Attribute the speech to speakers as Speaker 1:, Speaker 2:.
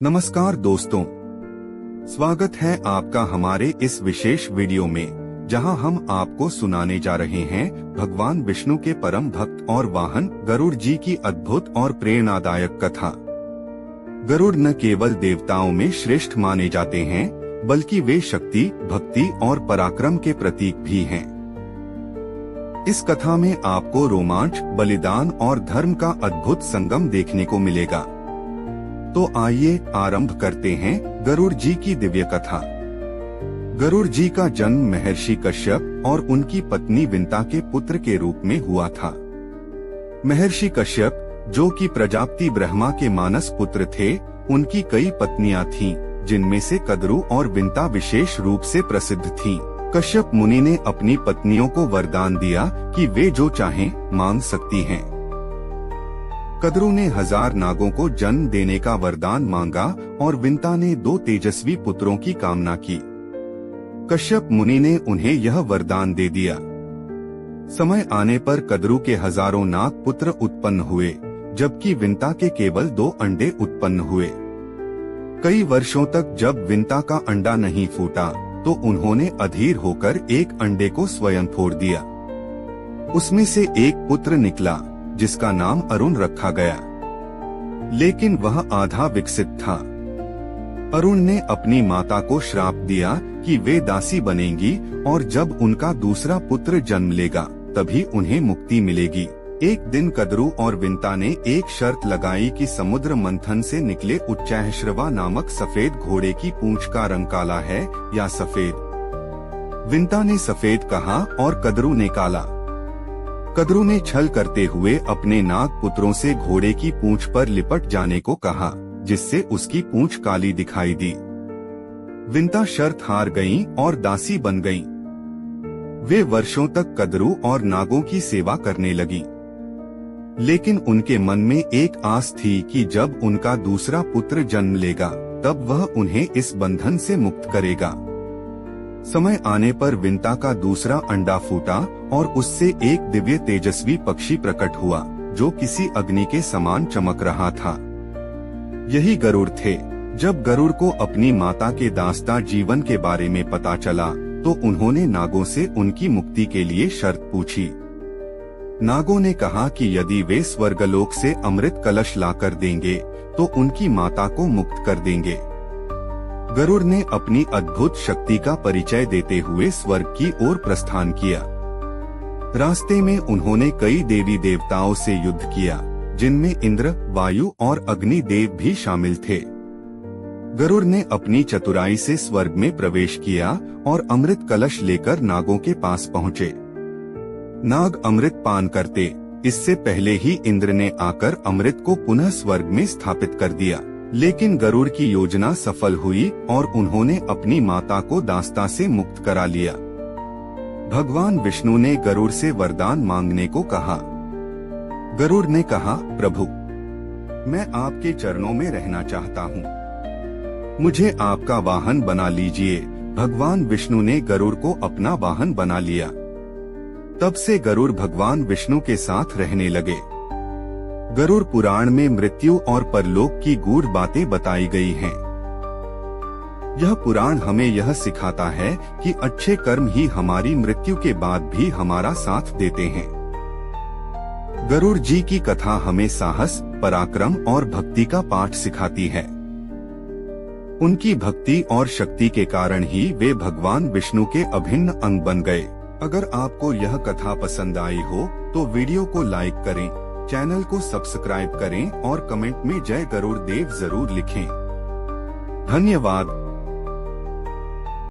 Speaker 1: नमस्कार दोस्तों, स्वागत है आपका हमारे इस विशेष वीडियो में, जहां हम आपको सुनाने जा रहे हैं भगवान विष्णु के परम भक्त और वाहन गरुड़ जी की अद्भुत और प्रेरणादायक कथा। गरुड़ न केवल देवताओं में श्रेष्ठ माने जाते हैं, बल्कि वे शक्ति, भक्ति और पराक्रम के प्रतीक भी हैं। इस कथा में आपको रोमांच, बलिदान और धर्म का अद्भुत संगम देखने को मिलेगा। तो आइए आरंभ करते हैं गरुड़ जी की दिव्य कथा। गरुड़ जी का जन्म महर्षि कश्यप और उनकी पत्नी विंता के पुत्र के रूप में हुआ था। महर्षि कश्यप, जो कि प्रजापति ब्रह्मा के मानस पुत्र थे, उनकी कई पत्नियां थीं, जिनमें से कद्रु और विंता विशेष रूप से प्रसिद्ध थीं। कश्यप मुनि ने अपनी पत्नियों को वरदान दिया कि वे जो चाहें मांग सकती हैं। कद्रु ने 1000 नागों को जन्म देने का वरदान मांगा और विंता ने 2 तेजस्वी पुत्रों की कामना की। कश्यप मुनि ने उन्हें यह वरदान दे दिया। समय आने पर कद्रु के हजारों नाग पुत्र उत्पन्न हुए, जबकि विंता के केवल 2 अंडे उत्पन्न हुए। कई वर्षों तक जब विंता का अंडा नहीं फूटा, तो उन्होंने अधीर होकर एक अंडे को स्वयं फोड़ दिया। उसमें से एक पुत्र निकला, जिसका नाम अरुण रखा गया, लेकिन वह आधा विकसित था। अरुण ने अपनी माता को श्राप दिया कि वे दासी बनेंगी और जब उनका दूसरा पुत्र जन्म लेगा तभी उन्हें मुक्ति मिलेगी। एक दिन कद्रु और विंता ने एक शर्त लगाई कि समुद्र मंथन से निकले उच्चैःश्रवा नामक सफेद घोड़े की पूंछ का रंग काला है या सफेद। विंता ने सफेद कहा और कद्रु ने काला। कद्रु ने छल करते हुए अपने नाग पुत्रों से घोड़े की पूंछ पर लिपट जाने को कहा, जिससे उसकी पूंछ काली दिखाई दी। विंता शर्त हार गईं और दासी बन गईं। वे वर्षों तक कद्रु और नागों की सेवा करने लगी, लेकिन उनके मन में एक आस थी कि जब उनका दूसरा पुत्र जन्म लेगा, तब वह उन्हें इस बंधन से मुक्त करेगा। समय आने पर विंता का दूसरा अंडा फूटा और उससे एक दिव्य तेजस्वी पक्षी प्रकट हुआ, जो किसी अग्नि के समान चमक रहा था। यही गरुड़ थे। जब गरुड़ को अपनी माता के दास्ता जीवन के बारे में पता चला, तो उन्होंने नागों से उनकी मुक्ति के लिए शर्त पूछी। नागों ने कहा कि यदि वे स्वर्गलोक से अमृत कलश लाकर देंगे, तो उनकी माता को मुक्त कर देंगे। गरुड़ ने अपनी अद्भुत शक्ति का परिचय देते हुए स्वर्ग की ओर प्रस्थान किया। रास्ते में उन्होंने कई देवी देवताओं से युद्ध किया, जिनमें इंद्र, वायु और अग्नि देव भी शामिल थे। गरुड़ ने अपनी चतुराई से स्वर्ग में प्रवेश किया और अमृत कलश लेकर नागों के पास पहुँचे। नाग अमृत पान करते, इससे पहले ही इंद्र ने आकर अमृत को पुनः स्वर्ग में स्थापित कर दिया। लेकिन गरुड़ की योजना सफल हुई और उन्होंने अपनी माता को दास्ता से मुक्त करा लिया। भगवान विष्णु ने गरुड़ से वरदान मांगने को कहा। गरुड़ ने कहा, प्रभु, मैं आपके चरणों में रहना चाहता हूँ, मुझे आपका वाहन बना लीजिए। भगवान विष्णु ने गरुड़ को अपना वाहन बना लिया। तब से गरुड़ भगवान विष्णु के साथ रहने लगे। गरुड़ पुराण में मृत्यु और परलोक की गूढ़ बातें बताई गई हैं। यह पुराण हमें यह सिखाता है कि अच्छे कर्म ही हमारी मृत्यु के बाद भी हमारा साथ देते हैं। गरुड़ जी की कथा हमें साहस, पराक्रम और भक्ति का पाठ सिखाती है। उनकी भक्ति और शक्ति के कारण ही वे भगवान विष्णु के अभिन्न अंग बन गए। अगर आपको यह कथा पसंद आई हो, तो वीडियो को लाइक करें, चैनल को सब्सक्राइब करें और कमेंट में जय गरुड़ देव जरूर लिखें। धन्यवाद।